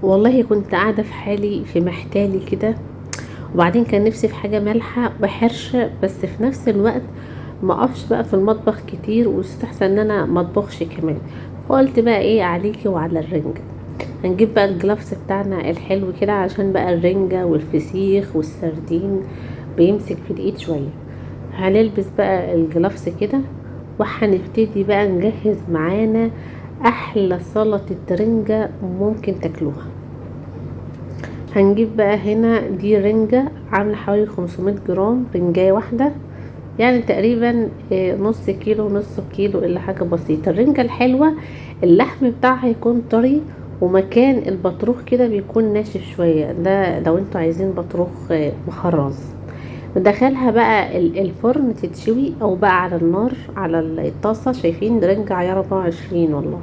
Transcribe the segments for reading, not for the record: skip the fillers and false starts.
والله كنت قاعدة في حالي في محتالي كده، وبعدين كان نفسي في حاجة مالحة وحرشة، بس في نفس الوقت ما اقفش بقى في المطبخ كتير، ويستحسن ان انا ما اطبخش كمان. فقلت بقى ايه عليكي وعلى الرنجة. هنجيب بقى الجلافس بتاعنا الحلو كده عشان بقى الرنجة والفسيخ والسردين بيمسك في الايد شوية. هنلبس بقى الجلافس كده، وهنبتدي بقى نجهز معانا احلى سلطة رنجة ممكن تاكلوها. هنجيب بقى هنا دي رنجة عاملة حوالي 500 جرام، رنجاية واحدة يعني تقريبا نص كيلو نص كيلو الا حاجة بسيطة. الرنجة الحلوة اللحم بتاعها يكون طري، ومكان البطروخ كده بيكون ناشف شوية، ده لو انتوا عايزين بطروخ مخرز. ندخلها بقى الفرن تتشوي، او بقى على النار على الطاسة. شايفين رنجة عيار 24 والله.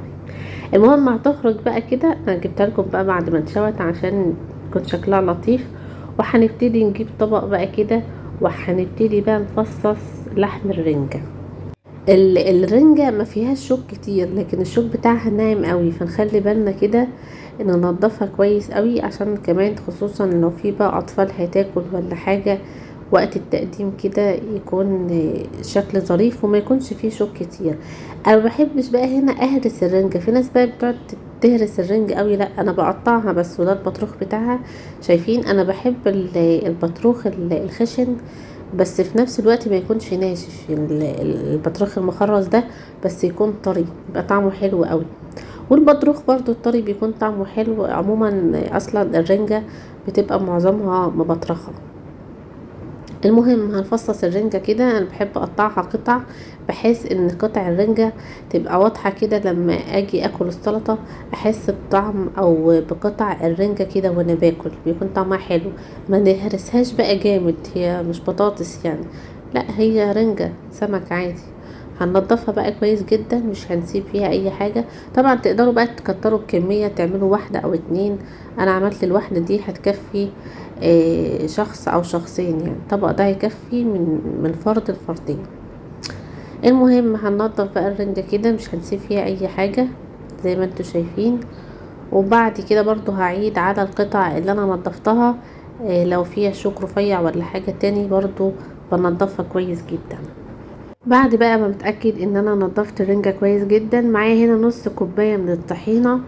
المهم هتخرج بقى كده، انا جبتها لكم بقى بعد ما اتشوت عشان يكون شكلها لطيف. وهنبتدي نجيب طبق بقى كده، وهنبتدي بقى نفصص لحم الرنجة. الرنجة ما فيهاش شوك كتير، لكن الشوك بتاعها ناعم قوي، فنخلي بالنا كده ان ننضفها كويس قوي، عشان كمان خصوصا لو في بقى اطفال هتاكل ولا حاجة وقت التقديم كده يكون شكل ظريف وما يكونش فيه شوك كتير. انا ما بحبش بقى هنا اهرس الرنجة. في ناس بقى بتقعد تهرس الرنجة قوي، لا انا بقطعها بس، وده البطروخ بتاعها. شايفين انا بحب البطروخ الخشن، بس في نفس الوقت ما يكونش ناشف. البطروخ المخرز ده بس يكون طري، يبقى طعمه حلو قوي. والبطروخ برضو الطري بيكون طعمه حلو عموما. اصلا الرنجة بتبقى معظمها مبطرخة. المهم هنفصص الرنجة كده، انا بحب اقطعها قطع، بحيث ان قطع الرنجة تبقى واضحة كده لما اجي اكل السلطة، احس بطعم او بقطع الرنجة كده وانا باكل، بيكون طعمها حلو. ما نهرسهاش بقى جامد، هي مش بطاطس يعني، لا هي رنجة سمك عادي. هننضفها بقى كويس جدا، مش هنسيب فيها اي حاجة. طبعا تقدروا بقى تكتروا الكمية، تعملوا واحدة او اتنين. انا عملت الواحدة دي هتكفي شخص او شخصين، يعني الطبق ده هيكفي من فرد لفردين. المهم هننضف بقى الرنجة كده، مش هنسيب فيها اي حاجة زي ما انتوا شايفين. وبعد كده برضو هعيد على القطع اللي انا نضفتها، لو فيها شوك رفيع ولا حاجة تاني برضو بنضفها كويس جدا. بعد بقى ما بتأكد ان انا نضفت الرنجة كويس جدا، معايا هنا نص كوباية من الطحينة.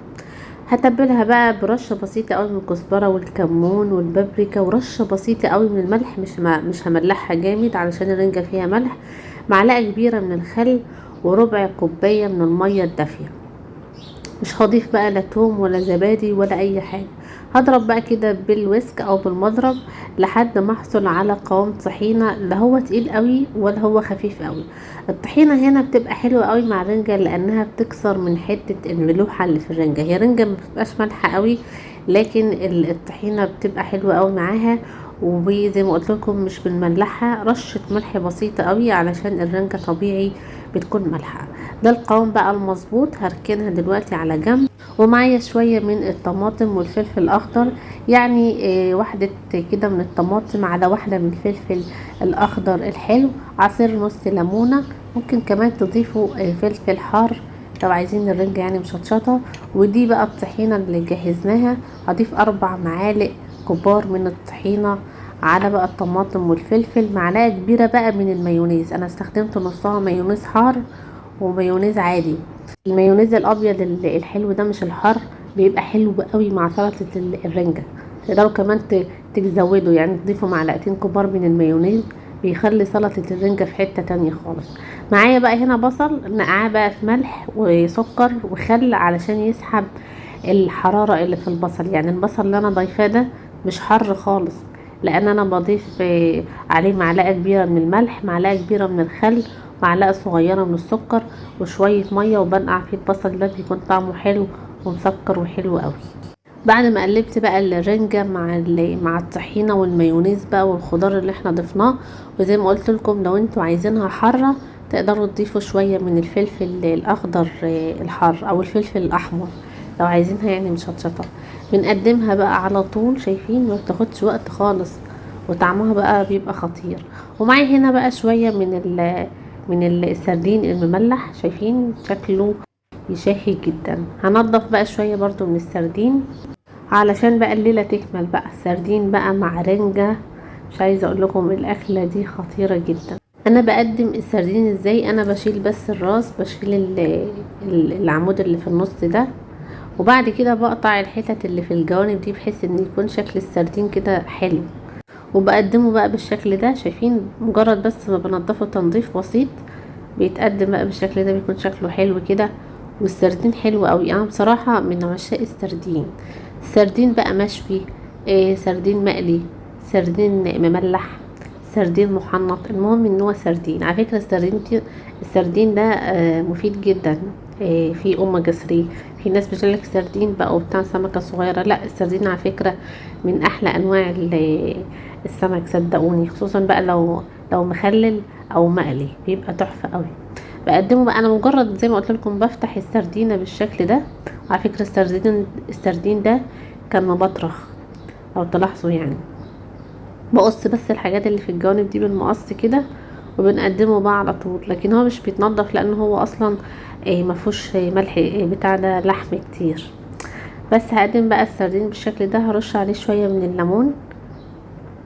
هتبلها بقى برشة بسيطة قوي من الكزبرة والكمون والبابريكا، ورشة بسيطة قوي من الملح، مش هملحها جامد علشان الرنجة فيها ملح. معلقة كبيرة من الخل، وربع كوباية من المية الدافية. مش هضيف بقى لا توم ولا زبادي ولا اي حاجة. هضرب بقى كده بالويسك او بالمضرب لحد ما احصل على قوام طحينة، لا هو تقيل قوي ولا هو خفيف قوي. الطحينة هنا بتبقى حلوة قوي مع الرنجة، لانها بتكسر من حتة الملوحة اللي في الرنجة. هي رنجة ما بتبقاش مالحة قوي، لكن الطحينة بتبقى حلوة قوي معاها. وزي ما قلت لكم مش بنملحها، رشة ملح بسيطة قوي علشان الرنجة طبيعي بتكون مالحة. ده القوام بقى المظبوط. هركنها دلوقتي على جنب. ومعايا شوية من الطماطم والفلفل الأخضر، يعني واحدة كده من الطماطم على واحدة من الفلفل الأخضر الحلو، عصير نص ليمونة. ممكن كمان تضيفوا فلفل حار لو عايزين الرنجة يعني مشطشطة. ودي بقى الطحينة اللي جهزناها. هضيف 4 معالق كبار من الطحينة على بقى الطماطم والفلفل. معلقة كبيرة بقى من المايونيز، انا استخدمت نصها مايونيز حار ومايونيز عادي. المايونيز الابيض الحلو ده مش الحار، بيبقى حلو قوي مع سلطة الرنجة. تقدروا كمان تزودوا، يعني تضيفوا معلقتين كبار من المايونيز، بيخلي سلطة الرنجة في حتة تانية خالص. معايا بقى هنا بصل نقعاه بقى في ملح وسكر وخل علشان يسحب الحرارة اللي في البصل. يعني البصل اللي انا ضايفاه ده مش حر خالص، لان انا بضيف عليه معلقة كبيرة من الملح، معلقة كبيرة من الخل، معلقة صغيرة من السكر، وشوية مية، وبنقع فيه البصل ده بيكون طعمه حلو ومسكر وحلو قوي. بعد ما قلبت بقى الرنجة مع الطحينة والمايونيز بقى والخضار اللي احنا ضفناه. وزي ما قلت لكم لو انتوا عايزينها حارة تقدروا تضيفوا شوية من الفلفل الاخضر الحار، او الفلفل الاحمر لو عايزينها يعني مشطشطة. بنقدمها بقى على طول، شايفين ما بتاخدش وقت خالص، وطعمها بقى بيبقى خطير. ومعي هنا بقى شوية من السردين المملح، شايفين شكله يشهي جدا. هنضف بقى شوية برضو من السردين علشان بقى الليلة تكمل بقى سردين بقى مع رنجة. مش عايزة اقول لكم الاكلة دي خطيرة جدا. انا بقدم السردين ازاي؟ انا بشيل بس الراس، بشيل العمود اللي في النص ده، وبعد كده بقطع الحتت اللي في الجوانب دي بحيث ان يكون شكل السردين كده حلو، وبقدمه بقى بالشكل ده. شايفين؟ مجرد بس ما بنضفه تنظيف بسيط بيتقدم بقى بالشكل ده، بيكون شكله حلو كده. والسردين حلو قوي. انا بصراحة من عشاق السردين. سردين بقى مشوي، سردين مقلي، سردين مملح، سردين محنط، المهم ان هو سردين. على فكرة السردين ده مفيد جدا، في اوميجا 3. في ناس بتقولك سردين بقى وبتاع سمكة صغيرة، لا السردين على فكرة من احلى انواع السمك، صدقوني، خصوصا بقى لو مخلل او مقلي بيبقى تحفة قوي. بقدمه بقى انا مجرد زي ما قلت لكم بفتح السردينه بالشكل ده. وعلى فكره السردين ده كان مبطرخ لو تلاحظوا يعني. بقص بس الحاجات اللي في الجوانب دي بالمقص كده وبنقدمه بقى على طول. لكن هو مش بيتنضف لان هو اصلا مفهوش ملح بتاع ده لحم كتير. بس هقدم بقى السردين بالشكل ده. هرش عليه شويه من الليمون،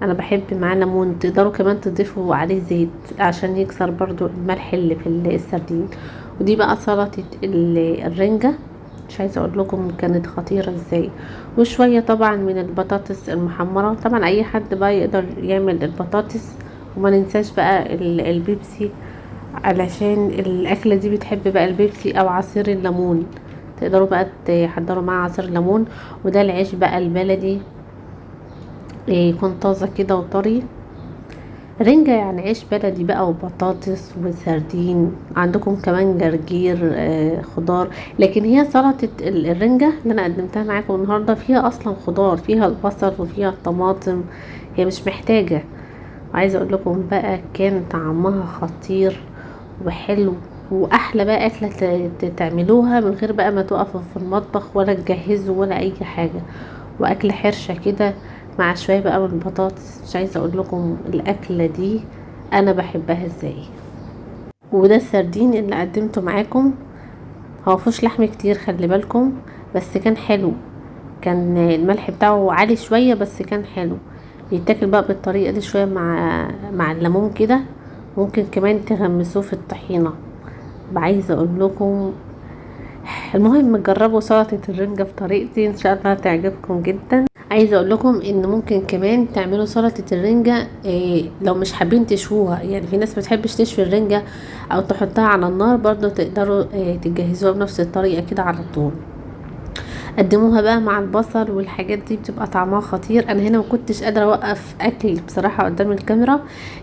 انا بحب معاه ليمون. تقدروا كمان تضيفوا عليه زيت عشان يكسر برضو الملح اللي في السردين. ودي بقى سلطة الرنجة، مش عايزه اقول لكم كانت خطيره ازاي. وشويه طبعا من البطاطس المحمره، طبعا اي حد بقى يقدر يعمل البطاطس. وما ننساش بقى البيبسي، علشان الاكله دي بتحب بقى البيبسي او عصير الليمون. تقدروا بقى تحضروا معاه عصير ليمون. وده العيش بقى البلدي، يكون طازه كده وطري. رنجة يعني عيش بلدي بقى وبطاطس وسردين، عندكم كمان جرجير خضار. لكن هي سلطة الرنجة اللي انا قدمتها معاكم النهاردة فيها اصلا خضار، فيها البصل وفيها الطماطم، هي مش محتاجة. وعايزة اقول لكم بقى كان طعمها خطير وحلو. واحلى بقى اكلة تعملوها من غير بقى ما تقفوا في المطبخ ولا تجهزوا ولا اي حاجة. واكل حرشة كده مع شوية بقى من البطاطس. مش عايزة اقول لكم الاكلة دي انا بحبها ازاي. وده السردين اللي قدمته معاكم. هو مفيهوش لحم كتير خلي بالكم، بس كان حلو. كان الملح بتاعه عالي شوية بس كان حلو. بيتاكل بقى بالطريقة دي شوية مع الليمون كده. ممكن كمان تغمسوه في الطحينة. عايزة اقول لكم المهم جربوا سلطة الرنجة بطريقتي، ان شاء الله تعجبكم جدا. عايزه اقول لكم ان ممكن كمان تعملوا سلطه الرنجه لو مش حابين تشوها. يعني في ناس بتحبش تشوي الرنجه او تحطها على النار، برضو تقدروا تجهزوها بنفس الطريقه كده على طول. قدموها بقى مع البصل والحاجات دي بتبقى طعمها خطير. انا هنا ما كنتش قادره اوقف اكل بصراحه قدام الكاميرا.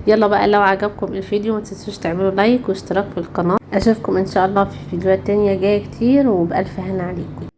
يلا بقى لو عجبكم الفيديو ما تنسوش تعملوا لايك واشتراك في القناه. اشوفكم ان شاء الله في فيديوهات تانية جايه كتير، وبألف هنا عليكم.